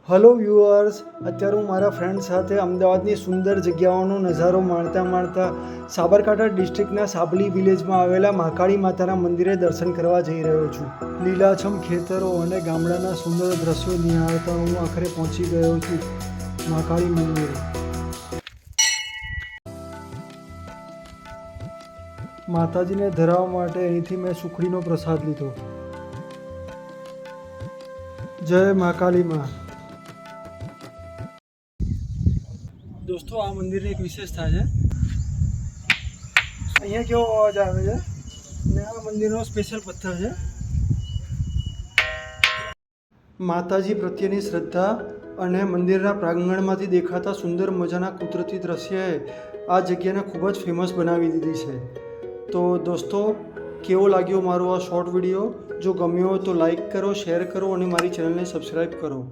Hello viewers, અત્યારે હું મારા ફ્રેન્ડ સાથે અમદાવાદની સુંદર જગ્યાઓનો નજારો માણતા સાબરકાંઠા ડિસ્ટ્રિક્ટના સાબલી વિલેજમાં આવેલા મહાકાળી માતાના મંદિરે દર્શન કરવા જઈ રહ્યો છું. લીલાછમ ખેતરો અને ગામડાના સુંદર દ્રશ્યો નિહાળતા હું આખરે પહોંચી ગયો છું મહાકાળી મંદિરે. માતાજીને ધરાવવા માટે અહીંથી મેં સુખડીનો પ્રસાદ લીધો. જય મહાકાળી માં. દોસ્તો, આ મંદિરની એક વિશેષતા છે. અહીંયા કેવો અવાજ આવે છે ને આ મંદિરનો સ્પેશિયલ પથ્થર છે. માતાજી પ્રત્યેની શ્રદ્ધા અને મંદિરના પ્રાંગણમાંથી દેખાતા સુંદર મજાના કુદરતી દ્રશ્યએ આ જગ્યાને ખૂબ જ ફેમસ બનાવી દીધી છે. તો દોસ્તો, કેવો લાગ્યો મારો આ શોર્ટ વિડીયો? જો ગમ્યો હોય તો લાઈક કરો, શેર કરો અને મારી ચેનલને સબસ્ક્રાઈબ કરો.